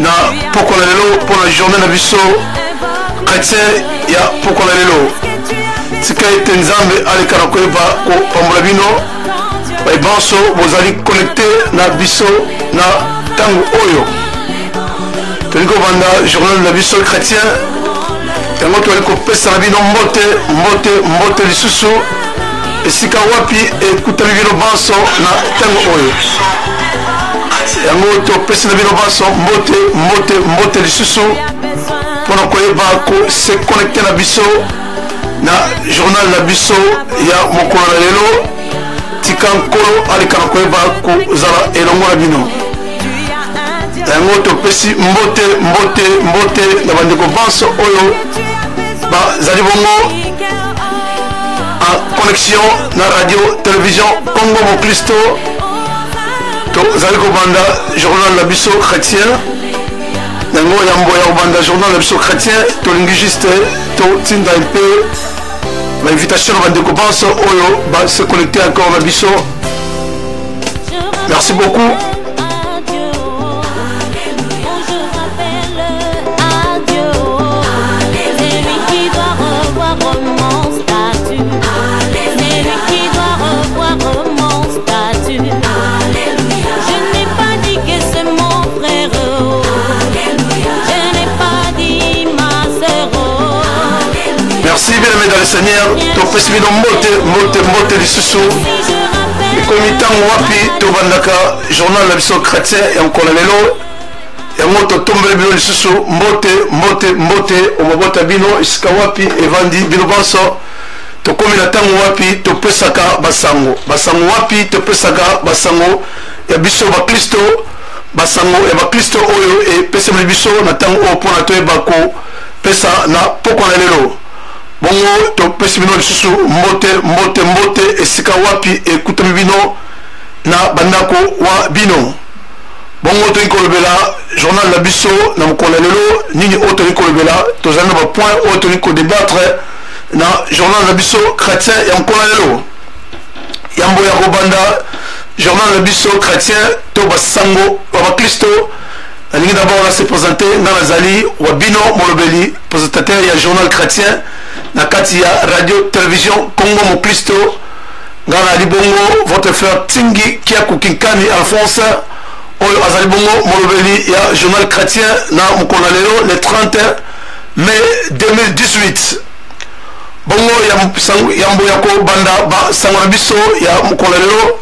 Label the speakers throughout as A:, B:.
A: na poko na lelo pour la journée na biso chrétien ya poko na lelo tika ete nzambe alekana koyeba kopambola bino bayebanso bozali connecté na biso na ntango oyo toli kobanda journal na biso chrétien yango toli kopesa na bino mbote lisusu esika wapi ekutami bino banso na ntango oyo yango topesi na bino banso mbote lisusu mpona koyeba kose connecté na biso na journal na biso ya mokolo na lelo tika nkolo alekana koyeba kozala elongo na bino yango topesi mbote na bandeko banso oyo bazali bongo en connexion na radio télévision Congo Mokristo tozali kobanda journal na biso chrétien yango yambo ya kobanda journal na biso chrétien tolingi juste totinda un peu l'invitation na bandeko banso oyo base connecté encore na biso. Merci beaucoup. Merci bien aimé dans le Seigneur. Topesi bino mbote lisusu ekomi ntango wapi tobandaka journal na biso chrétien ya mokolo lelo yango totombeli bino lisusu mbote omabota bino esika wapi evandi bino banso tokomi na ntango wapi topesaka basango wapi topesaka basango ya biso bakristo basango ya bakristo oyo epesemeli biso na ntango oyo mpona toyeba kopesa na poko na lelo bongo topesi bino lisusu mbote esika wapi ekutami bino na bandako wa bino bongo toyi kolobela journal na biso na mokolo lelo nini oyo toyi kolobela tozali na bapoint oyo toyi kodébattre na journal na biso chrétien ya mokolo lelo yambo ya kobanda journal na biso chrétien to basango wa bakristo nalingi d'abord na se présenter nga nazali wa bino molobeli présentateur ya journal chrétien na kati ya radio télévision Congo Mokristo nga nazali bongo votre frère Tingi Kiaku Kinkani Alphonse oyo azali bongo molobeli ya journal chrétien na mokolo lelo le 30 mai 2018 bongo yambo ya kobanda basango na biso ya mokolo lelo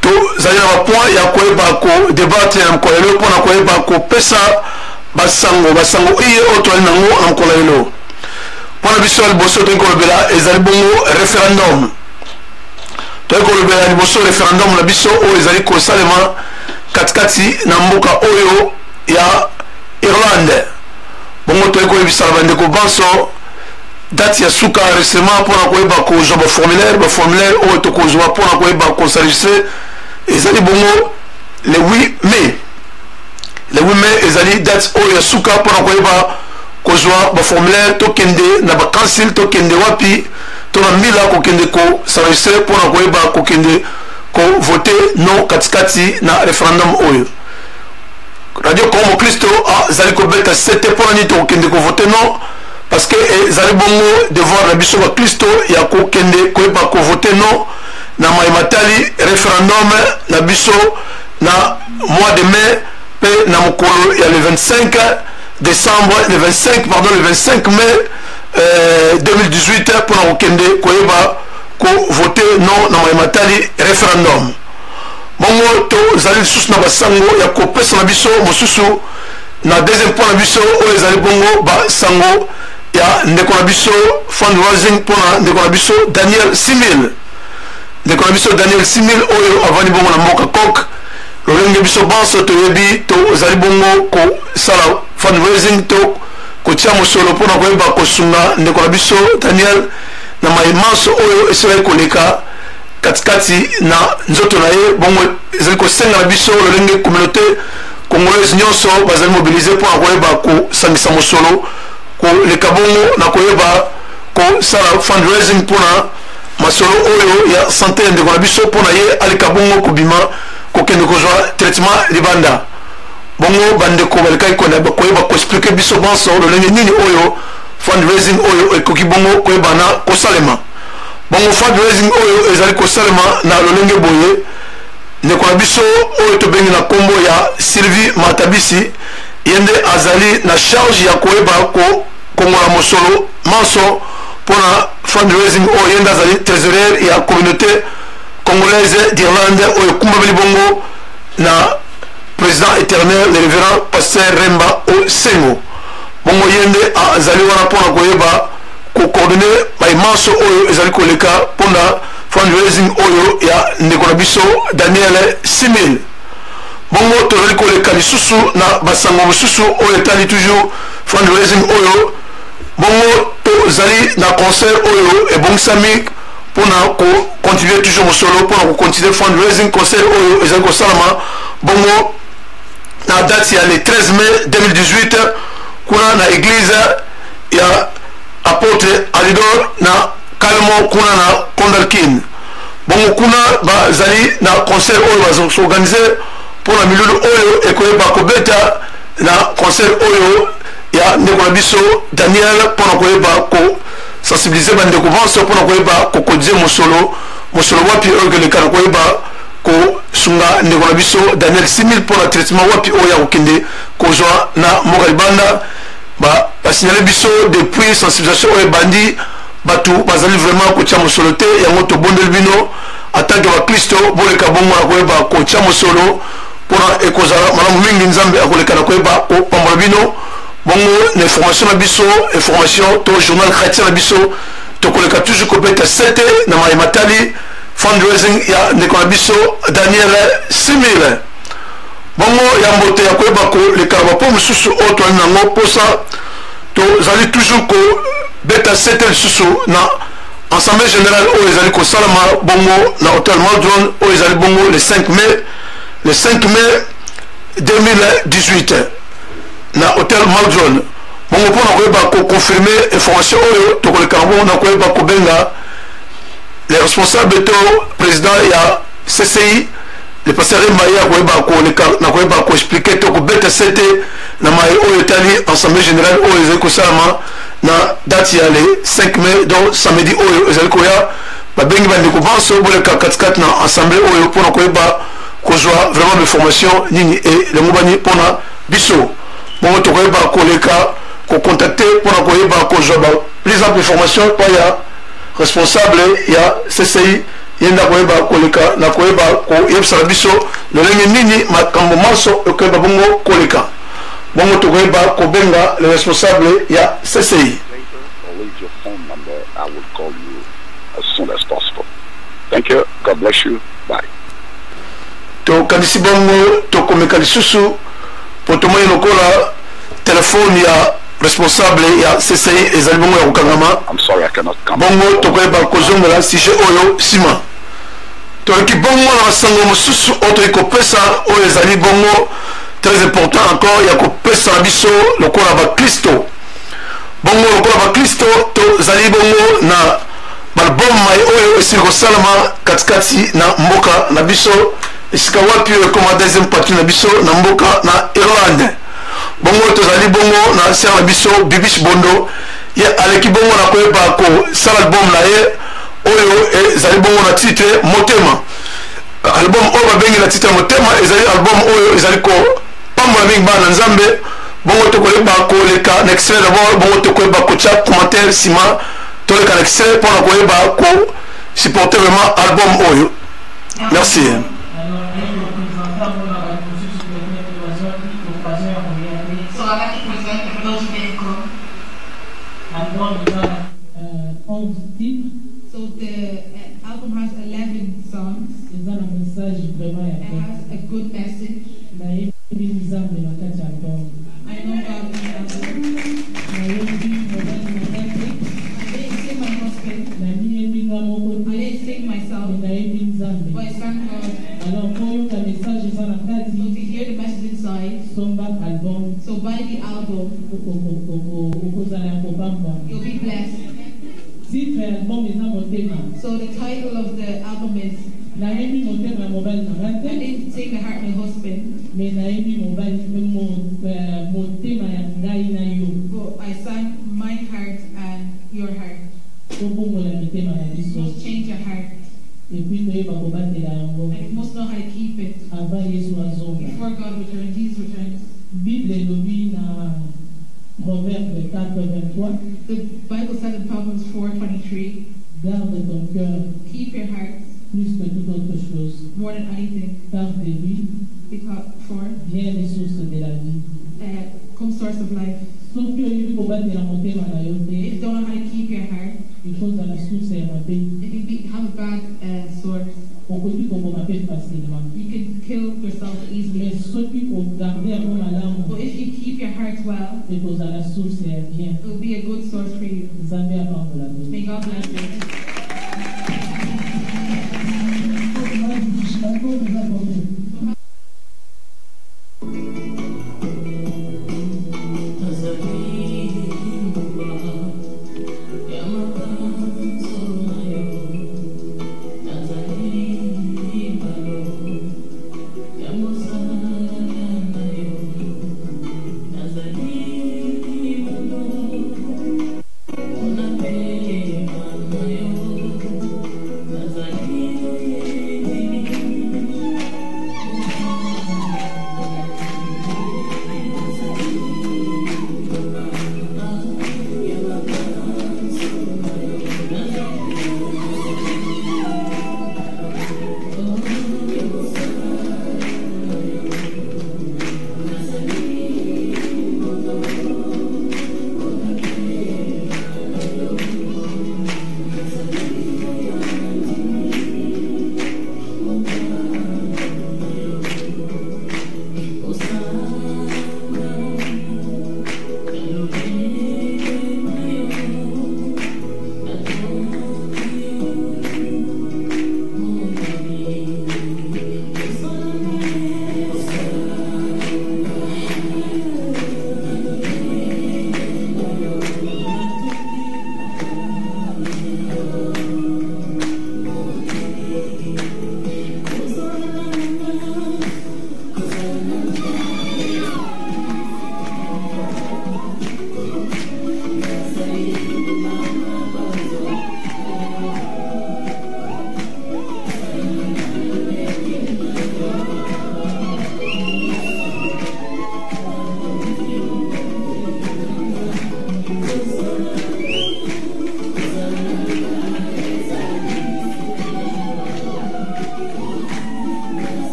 A: tozali na bapoint ya koyeba kodébattre na mokolo lelo mpona koyeba kopesa basango iye oyo toali nango na mokolo lelo mpona biso ya liboso toyi kolobela ezali bongo référendum toyi kolobela liboso référendum na biso oyo ezali kosalema katikati na mboka oyo ya Irlande bongo toyi koyebisa na bandeko banso date ya suka enregistrement mpona koyeba kozwa baformulaire oyo tokozwa mpona koyeba kosenregistre ezali bongo le 8 mai ezali date oyo ya suka mpona koyeba kozwa baformulaire tokende na bakansile tokende wapi to na mbila kokende kosenregistre mpona koyeba kokende kovote non katikati na référendum oyo radio Congo Mokristo azali kobeta sete mpona nini tokokende kovote non parce que ezali bongo devoir na biso bakristo ya kokende koyeba kovote non na mayematali référendum na biso na mois de mai pe na mokolo ya le 25 décembre le 25 mai 2018 mpona kokende koyeba kovote non na mayematali référendum bongo tozali lisusu na basango ya kopesa na biso mosusu na deuxième point na biso oyo ezali bongo basango ya ndeko na biso fundraising mpona ndeko na biso Daniel Simil oyo avandi bongo na mboka Coq lolenge biso banso toyebi tozali bongo kosala fundraising to kotia mosolo mpona koyeba kosunga ndeko na biso Daniel na mayemanso oyo esilaki koleka katikati na nzoto na ye bongo ezali kosenga na biso lolenge communauté congolaise nyonso bazali mobilize mpona koyeba kosangisa mosolo koleka bongo na koyeba kosala fundraising mpona masolo oyo ya santé ya ndeko na biso mpona ye aleka bongo kobima kokende kozwa traitement libanda bongo bandeko balkai kona koyeba ko expliquer biso banso lolenge nini oyo fundraising oyo ekoki bongo koyeba na kosalema bongo fundraising oyo ezali kosalema na lolenge boye ndeko na biso oyo tobengi na kombo ya Sylvie Matabisi yende azali na charge ya koyeba ko kongola mosolo manso pona fundraising oyo yende azali trésorier ya communauté congolaise d'Irlande oyo kumbabeli bongo na président éternel le révérend pasteur Remba Osengo bongo yende azali wana pona koyeba ko coordonner ba manso oyo ezali koleka pona fundraising oyo ya ndeko na biso Daniel Simil bongo tozali koleka lisusu na basango mosusu oyo etali toujours fundraising oyo bongo tozali na concert oyo ebongisami pona ko continuer toujours mosolo pona ko continuer fundraising concert oyo ezali kosalama bongo na date ya le 13 mai 2018 kuna na église ya apôtre Alidor na Kalmo kuna na Kondalkin bongo kuna bazali na concert oyo bazoorganize pona milulu oyo ekoyeba kobeta na concert oyo ya ndeko na biso Daniel pona koyeba ko sensibiliser bandeko banso pona koyeba ko kodie mosolo wapi oyo keleka na koyeba ko sunga ndeko na biso Daniel Simil pona traitement wapi oyo ya kokende kozwa na Mokalibanda basignale biso depuis sensibilisation oyo bandi batu bazali vraiment kotia mosolo te yango tobondeli bino atanke bakristo boleka bongo na koyeba kotia mosolo pona ekozala malamu mingi nzambe akoleka na koyeba kopambola bino bongo na information na biso information to journal chrétien na biso tokoleka toujours kopeta 7 na mayematali fundraising ya ndeko na biso Daniel Simil bongo ya mbote ya koyeba koleka bapo mosusu oyo toali nango posa tozali toujours ko beta 7 lisusu na assemblée générale oyo ezali kosalama bongo na hôtel Maldron oyo ezali bongo le 5 mai 2018 na hôtel Maldron bongo mpona koyeba koconfirme information oyo tokoleka bongo na koyeba kobenga les responsables to président ya CCI le pasteur Maya koyeba koleka na koyeba ko expliquer to ko beta 7 na mai oyo tali assemblée générale oyo ezali kosalama na date ya le 5 mai donc samedi oyo ezali koya babengi bandeko banso boleka 4 na assemblée oyo mpona koyeba kozwa vraiment information nini e lengo bani mpona biso bongo tokoyeba koleka kocontacte mpona koyeba kozwa plus ample information pa ya responsable ya CCI yenda koyeba koleka na koyeba koyebisala biso lolenge nini makambo manso ekoyeba bongo koleka bongo tokoyeba kobenga le responsable ya CCI.
B: I will call you as soon as possible. Thank you. God bless you. Bye.
A: To kanisi bongo to komeka lisusu potomoyi lokola telefone ya responsable ya CCI ezali bongo ya kokangama.
B: I'm sorry I cannot come.
A: Bongo tokoyeba kozongela sujet oyo sima. Toki bongo na basango mosusu oto ekopesa oyo ezali bongo très important encore ya kopesa na biso lokola ba Kristo. Bongo lokola ba Kristo tozali bongo na balbum mai oyo esili kosalama katikati na mboka na biso esika wapi oyo ekoma deuxième partie na biso na mboka na Irlande. Bongo tozali bongo na ser na biso Bibish Bondo ye aleki bongo na koyeba ko sala album na ye oyo ezali bongo na titre Motema. Album oyo babengi na titre Motema ezali album oyo ezali ko pambola mingi bana nzambe bongo tokoyeba koleka na extrait d'abord bongo tokoyeba kotia commentaire sima toleka na extrait mpona koyeba ko supporter vraiment album oyo. Merci.
C: So the album has 11 songs. It has a good message. I know God in the album. I didn't sing my husband. I didn't sing myself. But I sang God. So to hear the message inside, so buy the album. You'll be blessed. So the title of the album is I didn't sing the heart of my husband. Bible est lobby dans Proverbe 4:23.
D: The Bible says in Proverbs 4:23,
C: garde ton cœur
D: keep your heart
C: plus que toute autre chose,
D: more than anything,
C: car de lui
D: because
C: vient les sources de la vie.
D: Come source of life.
C: Sauf que il faut battre la montée dans la
D: If you don't know how to keep your heart,
C: il faut dans la source et la paix.
D: if you have a bad source,
C: On peut tout comme on appelle facilement.
D: you can kill yourself
C: Mais
D: easily.
C: ceux qui ont gardé un bon alarme,
D: But if you keep your heart well,
C: et que dans la source est bien,
D: it will be a good source for you.
C: Zambé avant de la vie.
D: May God bless you.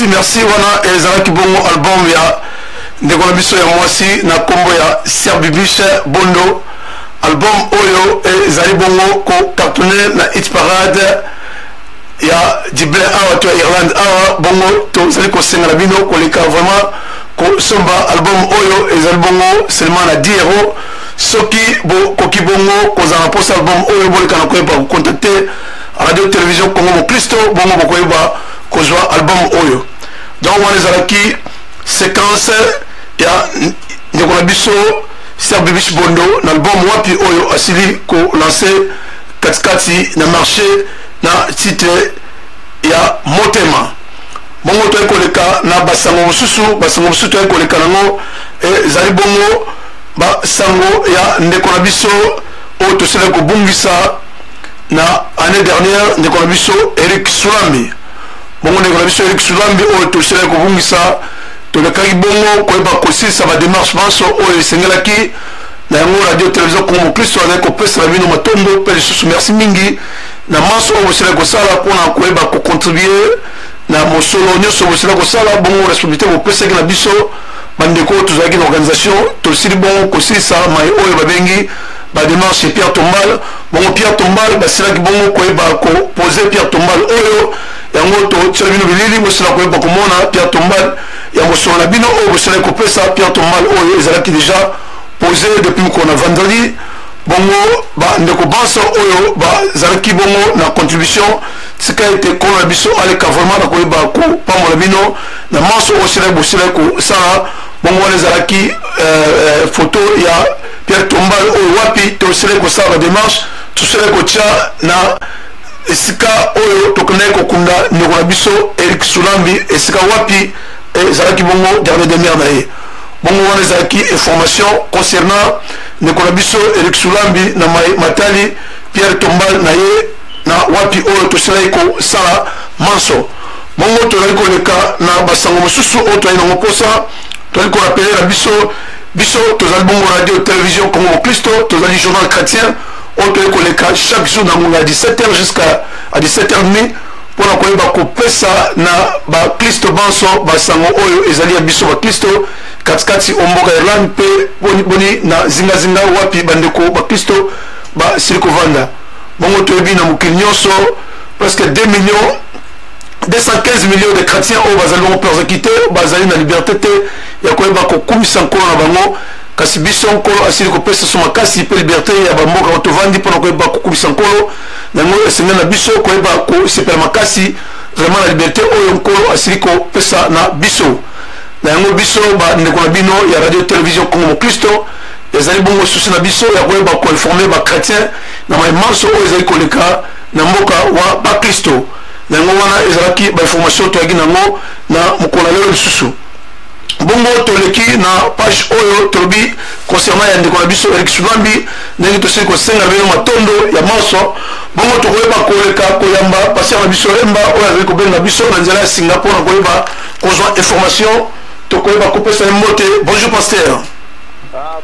A: Merci wana ezalaki bongo album ya ndeko na biso ya mwasi na kombo ya Serbibishe Bondo. Album oyo ezali bongo ko cartonné na hit parade ya Dible awa to Irlande awa bongo to zali ko senga na bino ko leka vraiment ko somba album oyo ezali bongo seulement na 10 €. Soki bo koki bongo ko za post album oyo bo leka na ko ba contacter radio télévision Congo Christo bongo bo ko ba ko joa album oyo. Donc on les a qui séquence ya ndeko na biso Serbibishe Bondo na album wapi oyo asili ko lancer katikati na marché na titre ya Motema. Bongo to ekoleka na basango mosusu to ekoleka nango ezali bongo basango ya ndeko na biso oyo tosala kobungisa na année dernière ndeko na biso Eric Sulambi. Bongo ndeko na biso Eric Sulambi oyo tosala kobungisa tolekaki bongo koyeba kosisa badémarche nyonso oyo esengelaki na yango radio télévision Congo Christo azali kopesela bino matondo mpe lisusu merci mingi na manso oyo bosala kosala mpona koyeba kocontribue na mosolo nyonso bosala kosala bongo responsabilité bopesaki na biso bandeko oyo tozalaki na organisation tosili bongo kosilisa mai oyo babengi badémarche Pierre Tombal. Bongo Pierre Tombal basilaki bongo koyeba kopose Pierre Tombal oyo yango totiala bino bilili bosala koyeba komona Pierre Tombal ya mosolo na bino oyo bosala kopesa Pierre Tombal oyo ezalaki déjà posé depuis mokolo na vendredi. Bongo bandeko banso oyo bazalaki bongo na contribution tika ete kolo na biso aleka vraiment na koyeba kopambola bino na manso osila bosila kosala bongo wana ezalaki photo ya Pierre Tombal oyo wapi tosila kosala badémarche tosila kotia na esika oyo tokonai kokunda ndeko na biso Eric Sulambi esika wapi ezalaki bongo dernier demi-heure na ye. Bongo wana ezalaki information concernant ndeko na biso Eric Sulambi na Matali Pierre Tombal na ye na wapi oyo tosilai kosala manso bongo tozali koleka na basango mosusu oyo toyali nango mposa tozali korapele na biso tozali bongo radio télévision Congo Christo tozali journal chrétien oyo toyali koleka chaque jour na ngonga ya 17h jusqu'à 17h30 mpona koyeba kopesa na baklisto banso basango oyo ezali ya biso baklisto katikati omboka ya Irlande mpe boni na zingazinga wapi bandeko baklisto basili kovanda bongo toyebi na mokili nyonso presque 2 millions 215 millions de chrétiens oyo bazali bongo persécuté bazali na liberté te ya koyeba kokumisa nkolo na bango kasi biso nkolo asili kopesa so makasi mpe liberté ya bamboka oyo tovandi mpona koyeba kokumisa nkolo nango esengeli na biso koyeba kosepela makasi vraiment na liberté oyo nkolo asili kopesa na biso na yango biso bandeko na bino ya radio télévision Congo Mokristo ezali bongo susi na biso ya koyeba koinforme bachrétien na maemanso oyo ezali koleka na mboka wa bakristo na yango wana ezalaki bainformation toyaki nango na mokolo lelo lisusu bongo toleki na page oyo tolobi concernant ya ndeko na biso Eric Sulambi ndenge tosili kosenga bino matondo ya manso bongo tokoyeba koleka koyamba paster na biso Remba oyo azali kobenga biso na nzela ya singa mpona koyeba kozwa information tokoyeba kopesa mbote. Bonjour pasteur.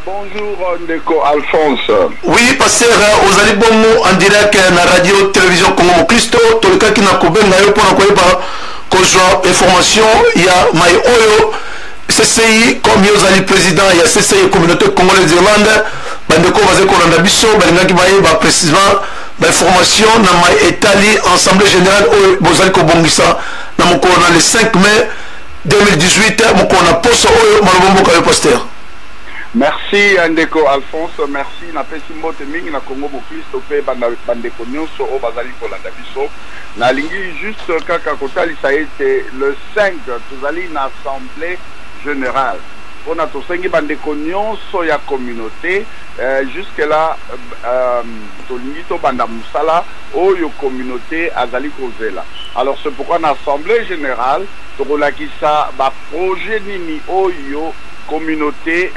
B: Bonjour Ndeko Alphonse.
A: Oui pasteur, ozali bongo en direct na radio télévision Congo Christo tolekaki na kobenga yo mpona koyeba kozwa information ya mai oyo CCI comme yo zali président ya CCI communauté congolaise d'Irlande bandeko bazali kolanda biso balingaki bayeba précisément information na mai etali assemblée générale oyo bozali kobongisa na mokolo na le 5 mai 2018 mokolo na poso oyo malobomboka yo pasteur.
B: Merci Ndeko Alphonse, merci na pesi mbote mingi na Congo Mokristo pe bandeko nyonso o bazali kolanda biso na lingi juste kaka kotalisa ete le 5 tozali na assemblée générale pona tosengi bandeko nyonso ya communauté jusque là tolingi to banda musala oyo communauté azali kozela. Alors c'est pourquoi na assemblée générale tokolakisa ba projet nini oyo communauté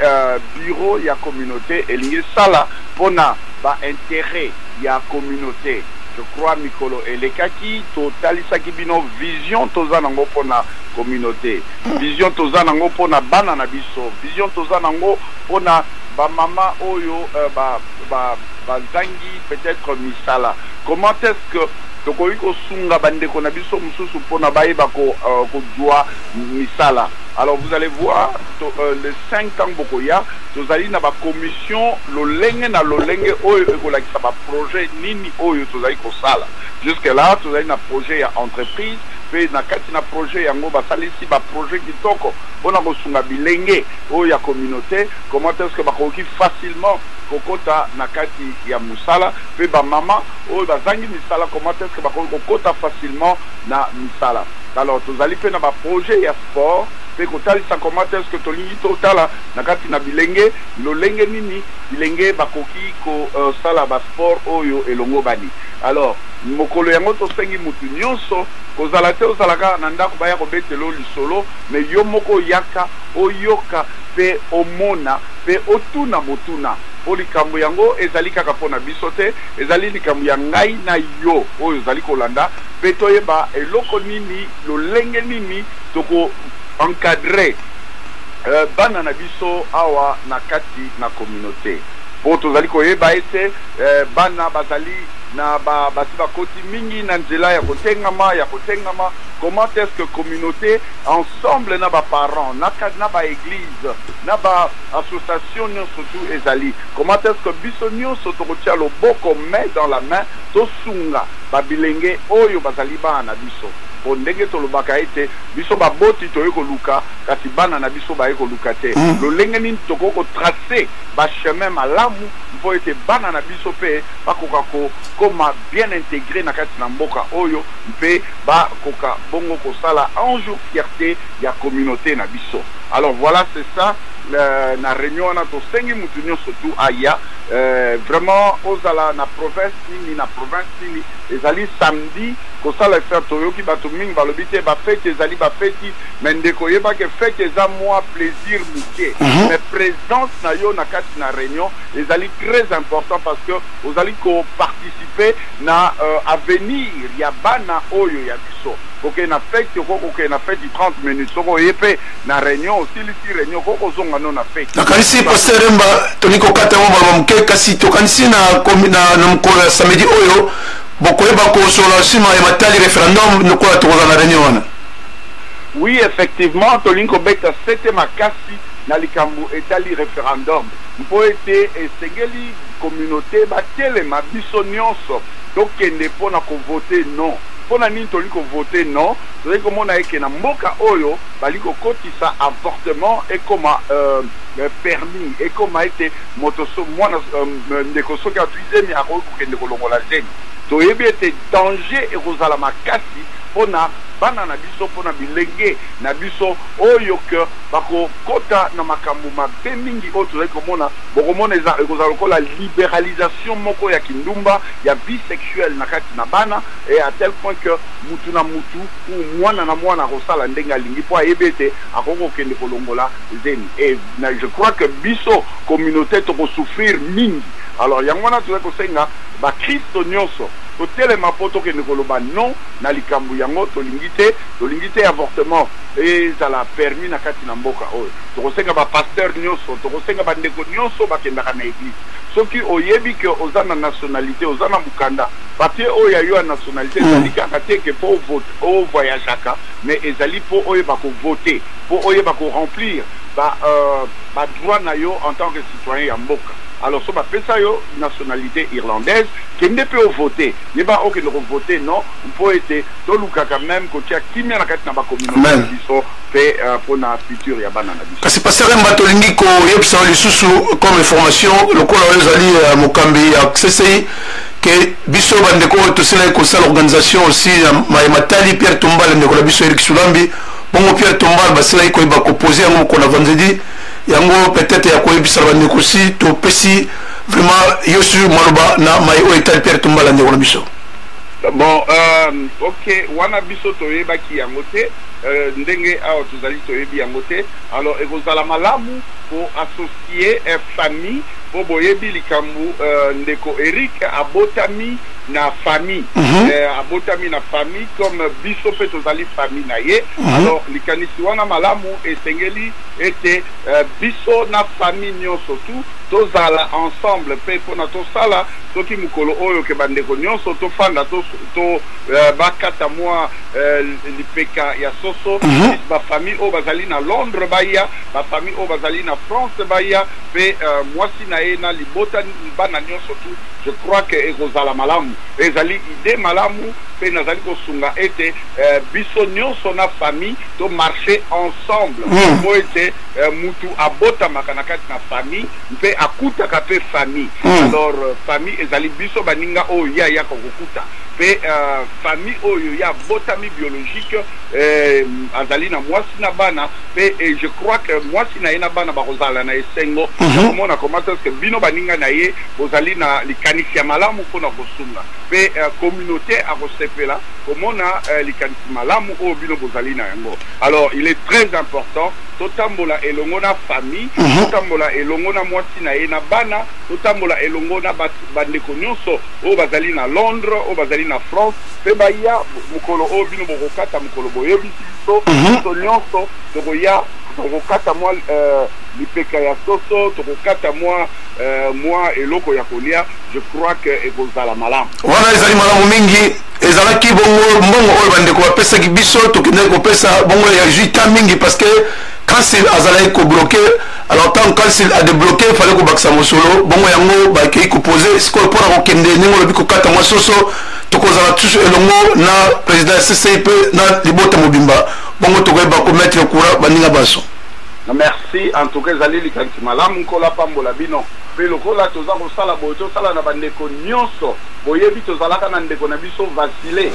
B: bureau ya communauté elingi sala pona ba intérêt ya communauté. Je crois mikolo elekaki totalisaki bino vision toza nango pona communauté, vision toza nango pona bana na biso, vision toza nango pona ba mama oyo ba zangi peut-être misala. Comment est-ce que tokoki kosunga bandeko na biso mususu pona bayeba ko jwa misala. Alors vous allez voir le 5 ans bokoya tozali na ba commission lolenge na lolenge oyo ekolakisa ba projet nini oyo tozali kosala. Jusque là tozali na projet ya entreprise pe na kati na projet yango basalisi ba projet kitoko pona kosunga bilenge oyo ya communauté. Comment est-ce que bakoki facilement kokota na kati ya musala pe ba mama oyo bazangi misala, comment est-ce que bakoki kokota facilement na misala. Alors tozali pe na ba projet ya sport pe kotalisa comment est-ce que tolingi totala na kati na bilenge lolenge nini bilenge bakoki ko sala ba sport oyo elongo bani. Alors mokolo yango tosengi mutu nyonso kozala te ozalaka na ndako baya kobetelo lisolo mais yo moko yaka oyoka pe omona pe otuna motuna po likambo yango ezali kaka pona biso te, ezali likambo ya ngai na yo oyo ezali kolanda pe toyeba eloko nini lolenge nini toko encadrer bana na biso awa na kati na communauté po tozali koyeba ete bana bazali na basi bakoti mingi na nzela ya kotengama comment est-ce que communauté ensemble na ba parents na ba église na ba association surtout ezali comment est-ce que biso nyonso tokotia loboko main dans la main tosunga babilenge oyo bazali bana biso po ndenge tolobaka ete biso baboti toyeko luka kasi bana na biso bayeko luka te lolenge nini tokoko tracer ba chemin malamu mpo ete bana na biso pe bakoka koma bien intégré na kati na mboka oyo mpe bakoka bongo kosala un jour fierté ya communauté na biso. Alors voilà, c'est ça na réunion na tosengi mutu nyonso tu aya vraiment ozala na province nini na province nini ezali samedi kosala fête toyoki bato mingi balobi te ba fête ezali ba fête mais ndeko yeba ke fête eza moi plaisir muke mais présence na yo na kati na réunion ezali très important parce que ozali ko participer na avenir ya bana oyo ya biso. Ok, na fête ok na fête 30 minutes soko yepe na réunion aussi li réunion koko zonga no na fête.
A: Na kanisi pasteur Remba toniko kata mo ba muke kasi to kanisi na komina na mkola samedi oyo bokoyeba ko sola sima ya matali référendum nokola to na réunion.
B: Oui, effectivement, tolinko beta c'était makasi na likambu etali référendum. Mpo ete esengeli communauté ba telema biso nyonso tokende pona ko voter non. Pona nini toliko voter non, tolingi komona eke na mboka oyo baliko kotisa avortement et comme permis et comme ete motoso mwana ndeko soki atuize mi ako kokende kolongola zeni. Toyebi ete danger ekozala makasi pona bana na biso pona bilenge na biso oyo ke bako kota na makambo mabe mingi oyo tozali komona bokomona ekozala lokola libéralisation moko ya kindumba ya vie sexuelle na kati na bana et à tel point que mutu na mutu ou mwana na mwana akosala ndenge alingi po ayebi ete akokokende kolongola zeni. Et je crois que biso communauté tokosouffrir mingi. Alors yango wana tozali kosenga bakristo nyonso totelema po tokende koloba non na likambo yango tolingi te avortement ezala permis na kati na mboka oyo. Tokosenga bapasteur nyonso, tokosenga bandeko nyonso bakendaka na église. Soki oyebi ke oza na nationalité, oza na mukanda papier oyo ya yo ya nationalité ezali kaka te ke po o voyageaka mais ezali po oyeba ko voter, po oyeba ko remplir ba droit na yo en tant que citoyen ya mboka. Alors, si on fait yo nationalité irlandaise, qui ne peut voter, il n'y a pas aucun voter, non, on peut être tout le cas quand même, que tu as qui m'a la communauté qui sont fait pour la future Yabana.
A: C'est pas ça, Matolingi, ko yepsa les sous comme information, le coup à Mokambi, à CCI, que Bisso Bandeko, tout cela, que l'organisation aussi, Matali, Pierre Tombal, Ndeko Bisso Eric Soulambi, bon, Pierre Tombal, Basila, qui va composer, qu'on a vendredi. Yango peut-être ya koyebisa bandeko si to pesi vraiment yosu maloba na mayo etal Pierre Tombala ndeko na biso.
B: Bon, ok, wana biso toyeba ki yango te ndenge awa tozali toyebi yango te. Alors ekozala malamu pour associer famille po boyebi likambu ndeko Eric abotami na famille abotami na famille comme biso pe tozali famille na ye. Alors likanisi wana malamu esengeli ete biso na famille nyonso tout tozala ensemble pe pona tosala soki mukolo oyo ke bandeko nyonso tofanda to bakata mwa lipeka ya soso ba famille o bazali na Londres baya ba famille o bazali na France baya pe mwasi na ye na libota bana nyonso tout. Je crois que ekozala malamu ezali idée malamu pe nazali kosunga ete biso nyonso na famille to marcher ensemble po ete mutu abota makanakati na famille pe akutaka pe famille. Alors famille ezali biso baninga oyo ya kokuta pe famille oyo ya botami biologique azali na mwasi na bana pe je crois que mwasi na ye na bana bakozala na esengo komona comment est-ce que bino baninga na ye bozali na likanisi ya malamu mpona kosunga pe communauté akosepela komona likanisi malamu oyo bino bozali na yango. Alors il est très important totambola elongo na famille totambola elongo na mwasi na ye na bana totambola elongo na bandeko nyonso oyo bazali na Londres oyo bazali na France pe baya mukolo oyo bino bokokata mukolo boyebisi biso nyonso tokoya tokokata mwa lipeka ya soso tokokata mwa eloko ya kolia. Je crois que ekozala malamu
A: wana ezali malamu mingi ezalaki bongo mbongo oyo bandeko bapesaki biso tokendaki kopesa bongo ya juita mingi parce que quand il azalaki kobloqué alors tant quand il a débloqué il fallait kobakisa mosolo bongo yango bakei kopose sikoyo mpona kokende ndenge olobi kokata mwa soso tokozala tusu elongo na président CCI mpe na libota mobimba bongo tokoyeba komettre kura baninga baso.
B: Merci en tout cas ezali likanisi malamu nkola pambola bino pe lokola toza kosala boye tosala na bandeko nyonso boyebi tozalaka na ndeko na biso Vasile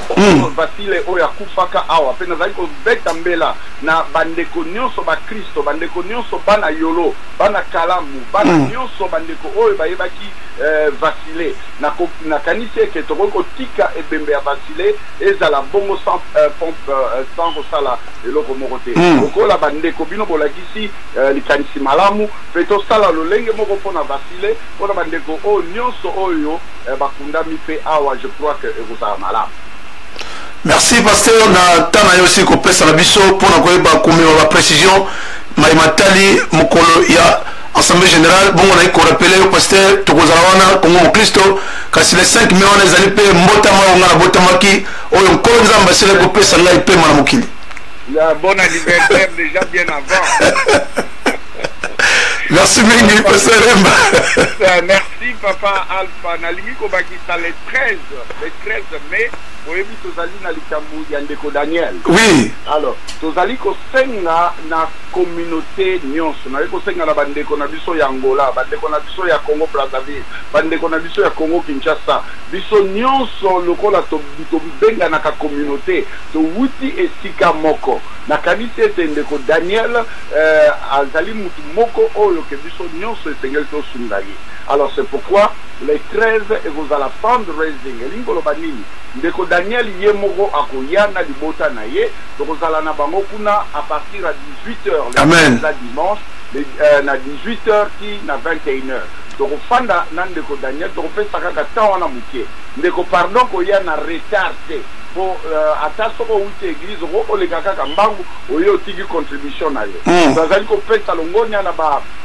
B: oyo akufaka awa pe nazali kobeta mbela na bandeko nyonso bakristo bandeko nyonso bana yolo bana kalamu bana nyonso bandeko oyo bayebaki Vasile na kanisi eke tokoki kotika ebembe ya Vasile ezala bongo sans kosala eloko moko te lokola bandeko bino bolakisi likanisi malamu pe tosala lolenge moko mpona Vasile mpona bandeko oyo nyonso oyo bakundami pe awa je crois que ekozala malamu.
A: Merci pasteur na tana yo aussi kopesa na biso mpona koyeba komema ba précision maimatali mokolo ya Assemblée générale bongo na ko rappeler yo pasteur tokozala wana Congo Kristo kasi le 5 mai wana ezali pe mbotama onga na botamaki oyo nkolo nzamba sele kopesa ngai pe mwana mokili.
B: Bon anniversaire déjà bien avant.
A: Merci Mingi, pasteur Remba.
B: Merci Papa Alpha. Nalingi kobakisa le 13 mai. Oyebi tozali na likambo ya ndeko Daniel.
A: Oui.
B: Alors, tozali kosenga na communauté nyonso. Na kosenga na bandeko na biso ya Angola, bandeko na biso ya Congo Brazzaville, bandeko na biso ya Congo Kinshasa. Biso nyonso lokola to benga na ka communauté, to wuti esika moko. Na kanisi ete ndeko Daniel azali mutu moko oyo ke biso nyonso esengeli to sundagi. Alors c'est pourquoi les 13 et vous à la fundraising elingolo banini ndeko Daniel ye moko akoyana libota na ye tokozala na bango kuna à partir à 18h le dimanche na 18h ki na 21h tokofanda na ndeko Daniel tokopesa kaka temps wana muke ndeko pardon koyana retard te po ata soko wite église ko oleka kaka mbangu oyo tigi contribution na yo bazali kopesa longonya na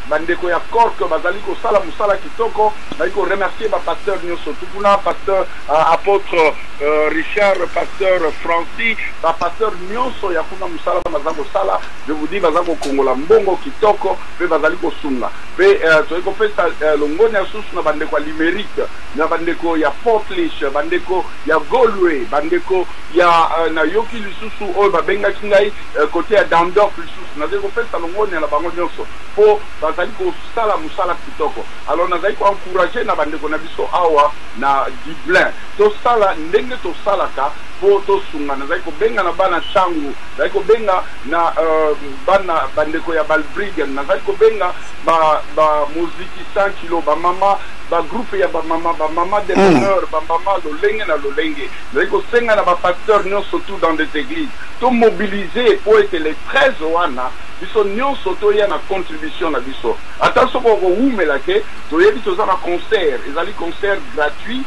B: bandeko ya Cork bazali ko sala musala kitoko bazali ko remercier ba pasteur nyonso tukuna pasteur apôtre Richard pasteur Francis ba pasteur nyonso ya kuna musala bazali ko sala je vous dis bazali ko kongola mbongo kitoko pe bazali ko sunga pe to ko pesa longonya susu na bandeko ya Limerick na bandeko ya Portlish bandeko ya Galway bandeko ya na yoki lisusu oyo babengaki ngai côté ya Dandorf lisusu nazali kopesa longonya na bango nyonso po bazali kosala musala kitoko. Alors nazali ko encourager na bandeko na biso awa na Dublin tosala ndenge tosalaka po tosunga nazali kobenga na bana changu nazali kobenga na bana bandeko ya Balbriggen nazali kobenga ba muziki 100 kilo ba mama ba groupe ya ba mama de bonheur ba mama lolenge na lolenge nazali kosenga na ba pasteur nyonso tout dans des églises to mobiliser pour être les 13 wana biso nyonso toya na contribution na biso attention ko umela ke toyebi toza na concert ezali concert gratuit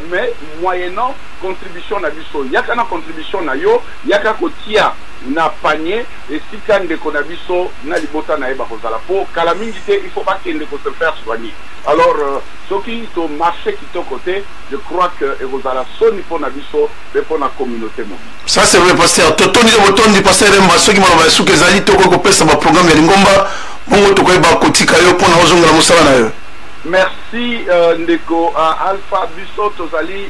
B: mais moyennant contribution na biso yaka na contribution na yo yaka kotia na panier esika ndeko na biso na libota na eba kozala po kala mingi te il faut pas kende ko se faire soigner. Alors soki to marché kitoko te je crois que ekozala soni po na biso pe po na communauté mo.
A: Ça c'est vrai pasteur totoni de botondi pasteur Remba soki maloba suki ezali toko ko pesa ba programme ya lingomba bongo to ko ba kotika yo po na ozonga musala na yo.
B: Merci ndeko Alpha biso tozali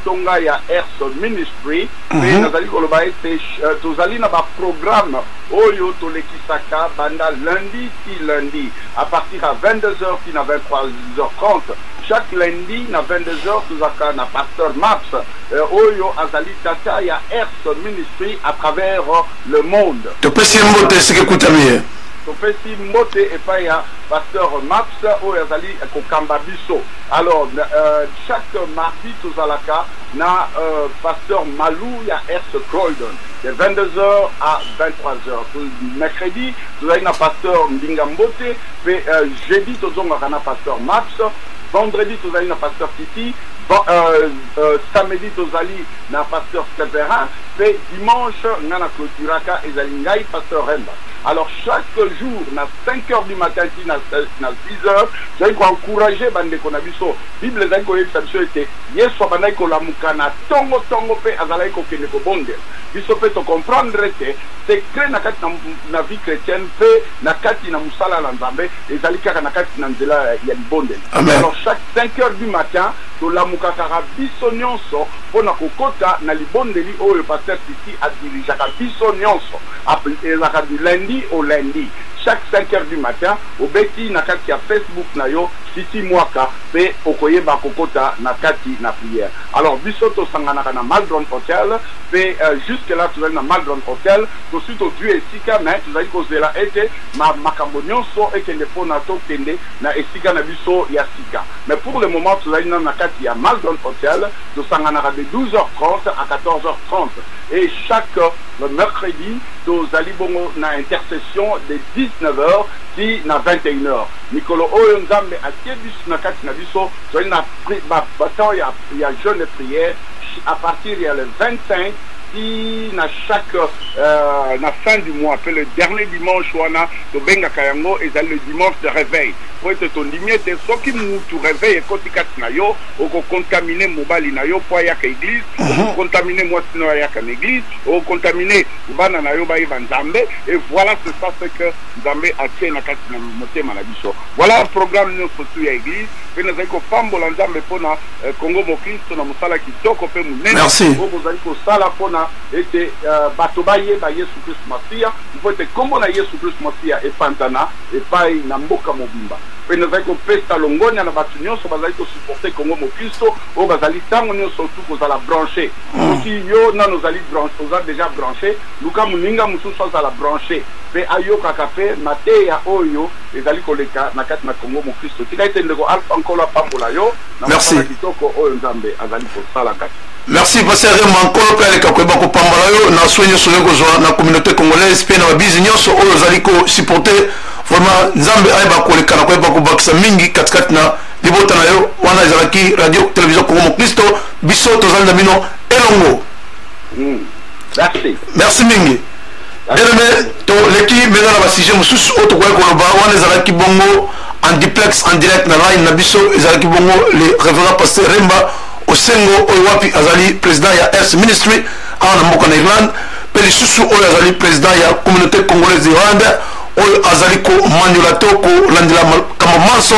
B: tonga ya Earth Ministry pe nazali koloba ete tozali na ba programme oyo tolekisaka banda lundi ti lundi à partir à 22h puis à 23h30 chaque lundi na 22h tozaka na pasteur Maps oyo azali tata ya Earth Ministry à travers le monde.
A: To pesi mbote sike kutamie
B: topesi mbote epai ya pasteur Maps oyo azali kokamba biso. Alors chaque mardi tozalaka na pasteur Malou ya Earth Croydon de 22h à 23h. Mercredi tozali na pasteur Mbinga Mbote pe jeudi tozongaka na pasteur Maps. Vendredi tozali na pasteur Titi. Samedi tozali na pasteur Severin pe dimanche ngana clôturaka ezali ngai pasteur Remba. Alors chaque jour na 5h du matin na 6h j'ai encouragé bandeko na biso Bible ezali ko yebisa biso ete Yesu abandaki kolamuka na tongo pe azalaki kokende kobonde biso pe to comprendre te secret na kati na vie chrétienne pe na kati na musala na Nzambe ezali kaka na kati na nzela ya libonde. Alors chaque 5h du matin tolamuka kaka biso nyonso pona kokota na libondeli oyo pasteur Titi adirijaka biso nyonso ezaka du lundi au lundi. chaque 5 heures du matin obeti na kati ya Facebook na yo Siti Mwaka pe okoye ba kokota na kati na prière. Alors biso to sangana na Maldron Hotel pe jusque là tu vas na Maldron Hotel to suite au Dieu esika mais tu vas kozela ete makambo nyonso ekende pona to kende na esika na biso ya sika. Mais pour le moment tu vas na kati ya Maldron Hotel to sangana de 12h30 à 14h30 et chaque le mercredi to zali bongo na intercession de 19h si na 21h. Nicolo oyo nzambe atie biso na kati na biso to na bataille ya jeûne et prière à partir le 25 si na chaque na fin du mois, le dernier dimanche wana to benga kayango et le dimanche de réveil. Pour être ton limite, ce qui nous réveille koti kati na yo, oko contaminer mobali na yo po ya ka église, oko contaminer moi sino ya ka église, oko contaminer bana na yo ba nzambe et voilà c'est ça ce que nzambe a tient na kati na motema na biso. Voilà le programme nous pour ya église, pe na zako fambola nzambe pona Congo mo Kristo na musala kitoko pe munene, oko zako sala pona ete bato baye ba Yesu Kristo Masia, il faut être comme na Yesu Kristo Masia et pantana et pai na mboka mobimba. Et nous avons pesta longonia na batu nyonso bazali ko supporter Congo mo Kristo o bazali tango nyonso tout ko za la brancher. Qui yo na nous allons brancher, nous a déjà branché, luka muninga mususu za la brancher. Pe ayo kakape mate ya oyo ezali koleka na kati na Congo mo Kristo. Tika ite ndeko alfa encore la pambola yo na
A: merci
B: kitoko oyo nzambe azali ko sala kati.
A: Merci pasteur Mankolo pe aleka ko ba ko pambola yo na soigner sur le gozo na communauté congolaise pe na bizi nyonso oyo zali ko supporter vraiment nzambe ayeba koleka na ko ba ko bakisa mingi katikati na libota na yo wana ezalaki radio télévision Congo mo Kristo biso tozali bino elongo. Merci mingi. Désormais, l'équipe maintenant la sujet mususu auto quoi koloba wana ezalaki bongo en duplex en direct na line na biso ezalaki bongo le révérend pasteur Remba Osengo Owapi azali président ya Earth Ministry en mboka na Irlande pe lisusu oyo azali président ya communauté congolaise d'Irlande oyo azali ko mandulato ko landila kama manso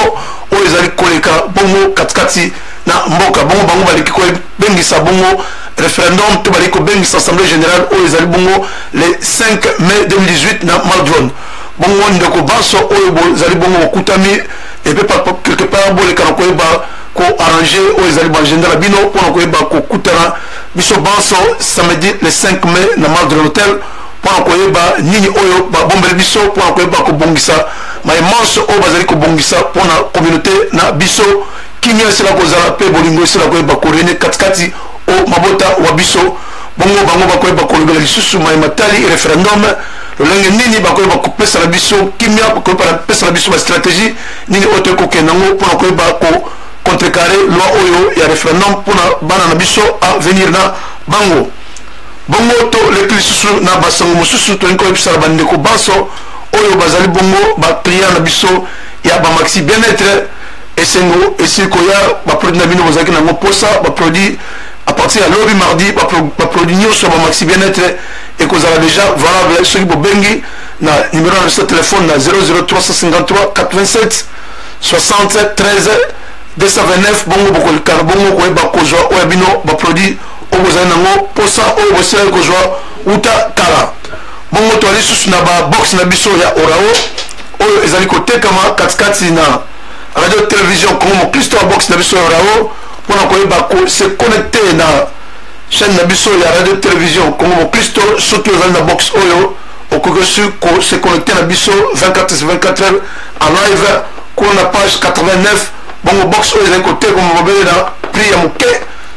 A: oyo ezali koleka bongo katikati na mboka bongo bango baliki ko bengisa bongo référendum to baliko bengisa assemblée générale oyo ezali bongo le 5 mai 2018 na Maldron bongo ndeko banso oyo ezali bongo okutami et peu quelque part boleka na koyeba ko arranger oyo ezali bagenda la bino pona koyeba ko kutana biso banso samedi le 5 mai na Maldron Hotel pona koyeba nini oyo ba bombele biso pona koyeba ko bongisa mais manso oyo bazali ko bongisa pona communauté na biso kimia sila kozala pe bolingo sila koyeba ko rene katikati o mabota wa biso bongo bango bakoyeba kolobela lisusu mai matali référendum lolenge nini bakoyeba kopesa na biso kimia bakoyeba pesa na biso ba stratégie nini oto ko kenango pona koyeba ko contrecarrer loi oyo ya référendum pona bana na biso à venir na bango bongo to le lisusu na basango mususu to nko ebisa bande ko baso oyo bazali bongo ba client na biso ya ba maxi bien-être esengo esikoya ba produit na bino bozaki nango posa ba produit à partir de l'objet mardi ba produit nyonso ba maxi bien-être et que ça déjà valable sur bo bengi na numéro de ce téléphone na 00353 87 67 13 229 bongo boko carbongo ko ba ko joa o bino ba produit o bozali nango posa o bosela ko joa uta kala bongo to ali susu na ba box na biso ya orao o ezali ko tekama katikati na radio télévision Congo Kristo box na biso orao pona koyeba ko se connecter na chaîne na biso ya radio télévision Congo Kristo surtout ezali na box oyo okokosu ko se connecter na biso 24 heures en live ko na page 89 bongo box oyo ezali ko tekama mobile na prix ya moke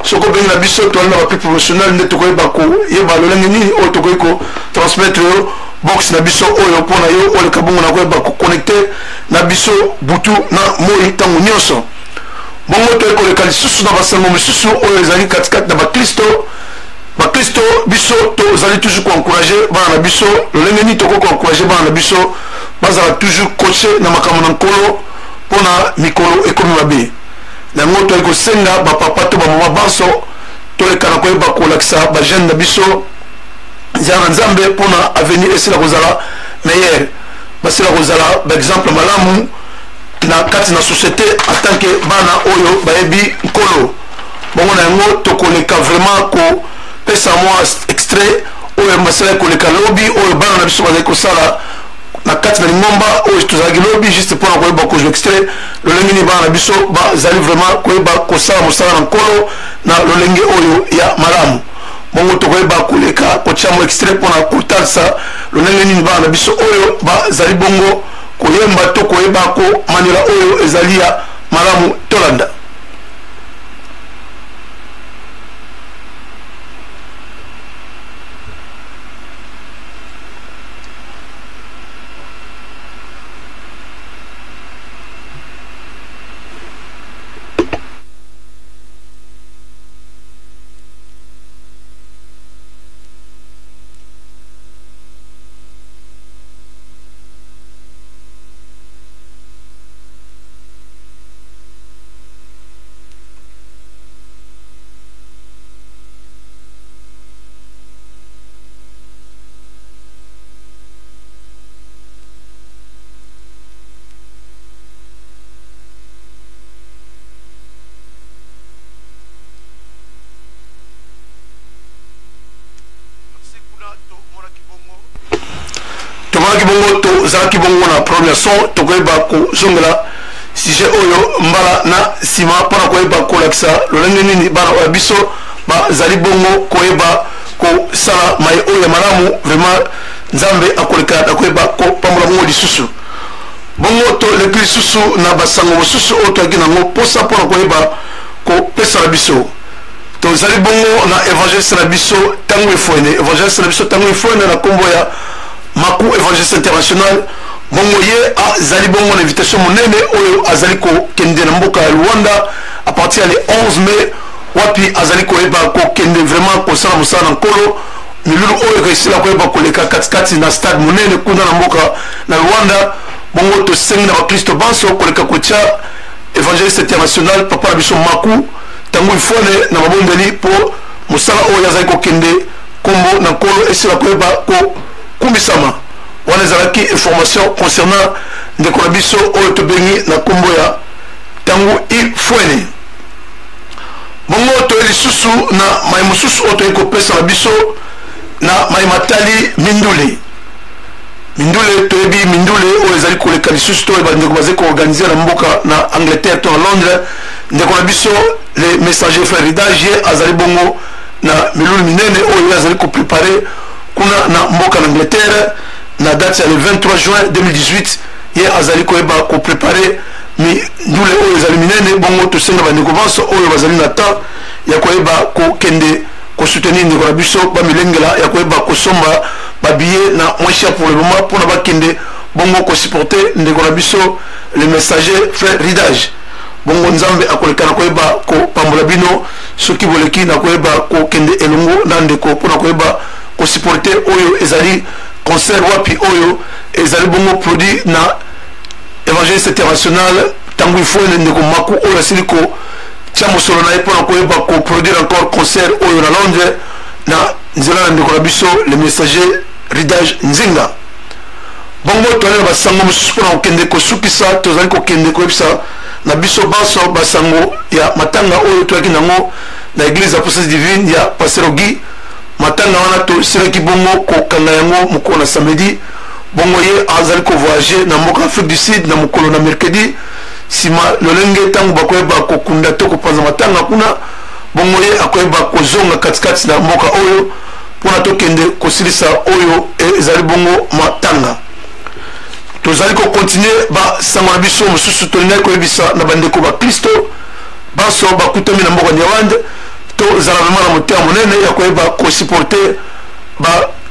A: soko bengi na biso to na ba plus professionnel nde to koyeba ko yeba lolenge nini oyo to koyiko transmettre box na biso oyo pona yo ole kabongo na koyeba ko connecter na biso butu na moi tango nyonso bongo to ekoleka lisusu na basango misusu oyo ezali katikati na bakristo biso to ezali toujours koencourager bana na biso lolenge nini toko koencourager bana na biso bazala toujours coaché na makambo na nkolo mpona mikolo ekomi mabe nango to ekosenga bapapa to bamama banso toleka na koyeba kolakisa bajeune na biso nzela na nzambe mpona avenir esila kozala meilleur basila kozala baexemple malamu na kati na société en tant que bana oyo bayebi nkolo bongo na yango tokoleka vraiment ko pesa mwa extrait oyo basala koleka lobi oyo bana na biso bazali kosala na kati na lingomba oyo tozalaki lobi juste mpona koyeba kozwa extrait lolenge nini bana na biso bazali vraiment koyeba kosala mosala na nkolo na lolenge oyo ya malamu bongo tokoyeba koleka kotia mo extrait mpona kotalisa lolenge nini bana na biso oyo bazali bongo koyemba to koyeba komanela oyo ezali ya malamu tolanda. Bongo to zaki bongo na première son to koyeba ko zongela sujet oyo mbala na sima pona koyeba ko laksa lolenge nini bana wa biso ba zali bongo koyeba ko sala mai oyo malamu vraiment nzambe akoleka na koyeba ko pambola bongo lisusu bongo to le plus susu na basango susu oto akina ngo posa pona koyeba ko pesa la biso to zali bongo na évangile na biso tango efone évangile na biso tango efone na kombo ya Maku Évangéliste International bongo ye azali bongo l'invitation monene oyo azali ko kende na mboka ya Rwanda à partir le 11 mai wapi azali ko eba ko kende vraiment ko sala musala nkolo milulu oyo resila ko eba ko leka katikati na stade monene kuna na mboka na Rwanda bongo to sengi na Kristo banso ko leka ko tia Évangéliste International papa biso Maku tango ifone na mabondeli po musala oyo azali ko kende kombo na nkolo esila ko eba ko kumbisama wana ezalaki information concernant ndeko na biso oyo tobengi na kombo ya tango ifwene bongo toye lisusu na mai mosusu oyo toyei kopesa na biso na mai matali mindule toyebi mindule oyo ezali koleka lisusu to bandeko bazali koorganize na mboka na Angleterre to na Londres ndeko na biso le messager frère Ridage ye azali bongo na milulu minene oyo azali koprepare kuna na mboka na Angleterre na date ya le 23 juin 2018 ye azali koyeba ko préparer mi ndule oyo ezali minene bongo tosenga bandeko banso oyo bazali na temps ya koyeba ko kende ko soutenir ndeko na biso bamilengela ya koyeba kosomba babillet na moins cher pour le moment mpona bakende bongo ko supporter ndeko na biso le messager frère Ridage bongo nzambe akoleka na koyeba ko pambola bino soki boleki na koyeba ko kende elongo na ndeko mpona koyeba ko supporter oyo ezali concert wapi oyo ezali bongo produit na Évangéliste International tango ifone ndeko Maku oyo asili ko tia mosolo na ye mpona koyeba ko produire encore concert oyo na Londres na nzela na ndeko na biso le messager Ridage Nzinga bongo toali na basango mosusu mpona kokende kosukisa tozali kokende koyebisa na biso banso basango ya matanga oyo toyaki nango na église apostolique divine ya Pasteur Guy matanga wana tosilaki bongo kokanga yango mokolo na samedi bongo ye azali kovoyage na mboka Afrique du Sud na mokolo na mercredi sima lolenge ntango bakoyeba kokunda to kopanza matanga kuna bongo ye akoyeba kozonga katikati na mboka oyo mpona tokende kosilisa oyo ezali bongo matanga tozali kokontinue basango na biso mosusu tolingai koyebisa na bandeko bakristo banso bakutami na mboka Nyawande tozala vraiment na motema monene ya koyeba kosupporte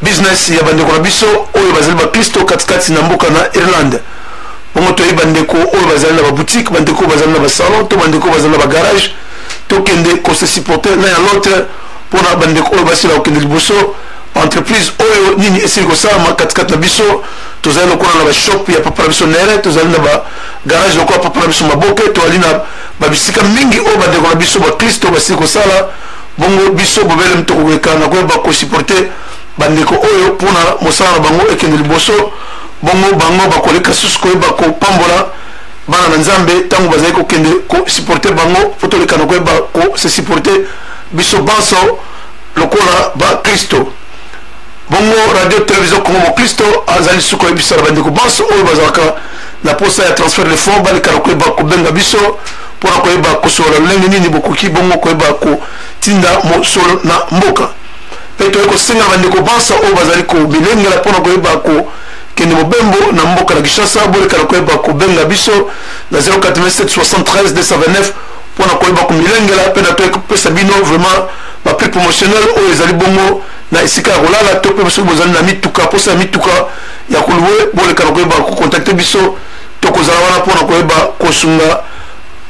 A: business ya bandeko na biso oyo bazali bakristo katikati na mboka na Irlande bongo toyebi bandeko oyo bazali na baboutique bandeko bazali na basalon to bandeko bazali na bagarage tokende kosupporte na ya l'autre mpona bandeko oyo basila kokende liboso entreprise oyo nini esili kosalama katikati na biso tozali lokola na bashop ya papa na biso nere tozali na bagarage lokola papa na biso maboke toali na babisika mingi oyo bandeko na biso bakristo basili kosala bongo biso bobele mtokokeka na koyeba kosupporte bandeko oyo mpona mosala na bango ekende liboso bongo bango bakoleka susu koyeba kopambola bana na nzambe ntango bazali kokende kosupporte bango mpo toleka na koyeba kosupporte biso banso lokola bakristo bongo radio télévision Congo Christo azali suko ebisa la bandeko banso oyo bazalaka na posa ya transfert de fonds balika koyeba ko benga biso pona koyeba ko solo lenge nini bokoki bongo koyeba ko tinda mo solo na mboka peto ko singa bandeko banso oyo bazali ko bilengela pona koyeba ko kende mobembo na mboka na Kinshasa bolika koyeba ko benga biso na 087 73 229 pona koyeba ko milengela pena to ko pesa bino vraiment ba prix promotionnel oyo ezali bongo na isika rolala to pe biso bozali na mituka posa mituka ya kulwe boleka koyeba ko contacter biso to kozala wana pona koyeba ko sunga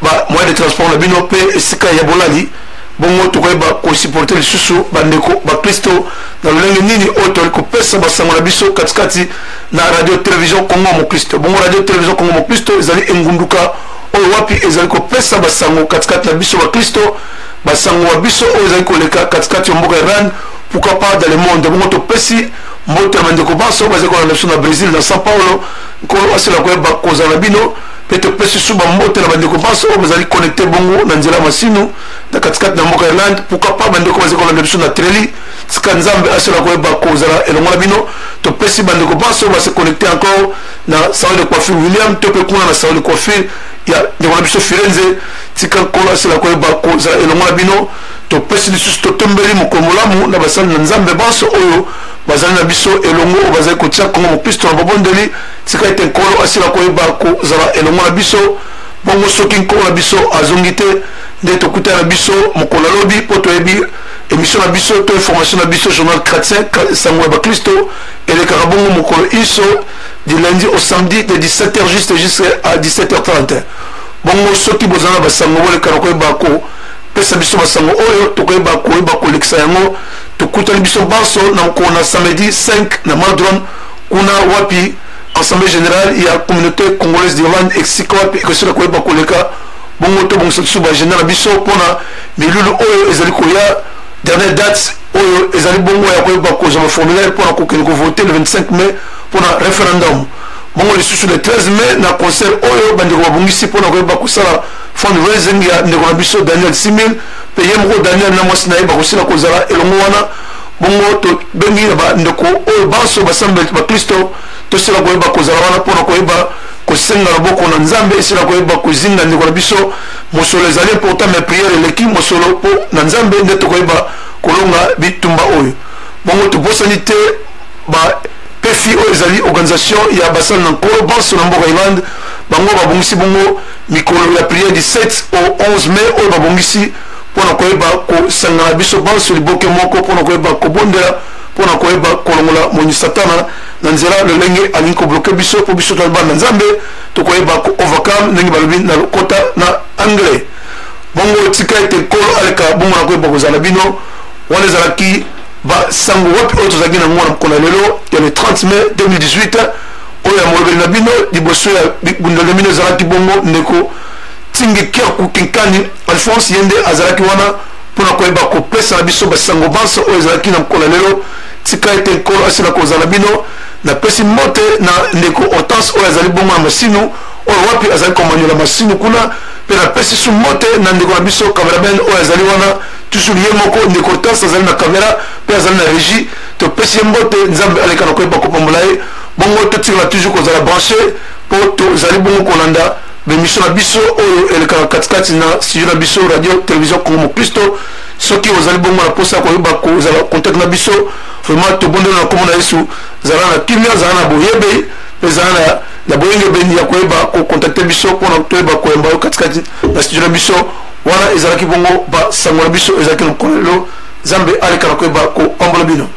A: ba moyen de transport na bino pe isika ya bolali bongo to koyeba ko supporter les susu bandeko ba Kristo na lolenge nini oto ko pesa basango na biso katikati na radio télévision Congo mo Kristo bongo radio télévision Congo mo Kristo ezali engunduka oyo wapi ezali ko pesa basango katikati na biso ba Kristo basango wa biso oyo ezali koleka katikati ya mboka Iran pourquoi pas dans le monde bongo to pesi mbote bandeko baso bazeko na nation na Brésil na São Paulo ko asila ko ba kozala bino pe to pesi suba mbote na bandeko baso bazali connecter bongo na nzela masinu na katikati na mboka Ireland pourquoi pas bandeko bazeko na nation na Treli tsika nzambe asila ko ba kozala elongo na bino to pesi bandeko baso ba se connecter encore na salon de coiffure William to pe kuna na salon de coiffure ya ndeko na biso Firenze tsika ko asila ko ba kozala elongo na bino to pesi lisusu to tombeli mokomolamu na basali na nzambe baso oyo bazali na biso elongo bazali kotia Congo mo Kristo na bobondeli tika ete nkolo asila koyeba kozala elongo na biso bongo soki nkolo na biso azongi te nde tokuta na biso mokolo alobi mpo toyebi émission na biso to information na biso journal chrétien sango ya bakristo elekaka bongo mokolo iso du lundi au samedi de 17h jusqu'à 17h30 bongo soki bozala basango bolekana koyeba ko pesa biso basango oyo tokoyeba koyeba kolekisa yango tokutani biso banso na kona samedi 5 na Maldron kuna wapi assemblée générale ya communauté congolaise d'Irlande exika wapi ekosila koyeba koleka bongo to bongo soki ba général biso pona milulu oyo ezali koya dernière date oyo ezali bongo ya koyeba kozama formulaire pona kokende ko voter le 25 mai pona référendum bongo lisusu le 13 mai na concert oyo bandeko babongisi pona koyeba kosala fundraising ya ndeko na biso Daniel Simil pe yemro Daniel na mwasi na yeba kosila kozala elongo wana bongo to bengi ba ndeko oyo baso basambe ba Kristo to sila koyeba kozala wana pona koyeba kosenga loboko na nzambe esila koyeba kozinga ndeko na biso mosolo ezali important mais prière eleki mosolo po na nzambe nde to koyeba kolonga bitumba oyo bongo to bosani te ba PFI oyo ezali organisation ya basali na nkolo banso na mboka Irlande bango babongisi bongo mikolo ya prière du 7 au 11 mai oyo babongisi pona koyeba kosanga na biso banso liboke moko pona koyeba kobondela pona koyeba kolongola moni satana na nzela lolenge alingi kobloke biso po biso toyeba na nzambe tokoyeba ko overcome ndenge balobi na lokota na anglais bongo tika ete nkolo aleka bongo na koyeba kozala bino wana ezalaki basango wapi oyo tozalaki na ngona mokona lelo ya le 30 mai 2018 oyo ya molobeli na bino liboso ya bundelo na bino ezalaki bongo ndeko tingi kiaku kinkani Alphonse yende azalaki wana mpona koyeba kopesa na biso basango banso oyo ezalaki na mokona lelo tika ete nkolo asila kozala bino napesi mote na ndeko Hortense oyo azali bongo na masinu oyo wapi azali komanyola masinu kuna mpe napesi su mote na ndeko na biso cameraman oyo azali wana toujours ye moko ndeko Hortense azali na kamera mpe azali na régie topesi ye mbote nzambe aleka na koyeba kopambola ye bongo totikala toujours kozala branché mpo tozali bongo kolanda bemission na biso oyo elekaka katikati na studio na biso radio télévision Congo Kristo soki ozali bongo na posa koyeba kozala contact na biso vraiment tobondeli na kombo na Yesu zala na kimia zala na boyebe mpe zala na boyenge beni ya koyeba kocontacte biso mpona toyeba koyemba yo katikati na studio na biso wana ezalaki bongo basango na biso ezalaki na mokolo lelo nzambe aleka na koyeba kopambola bino.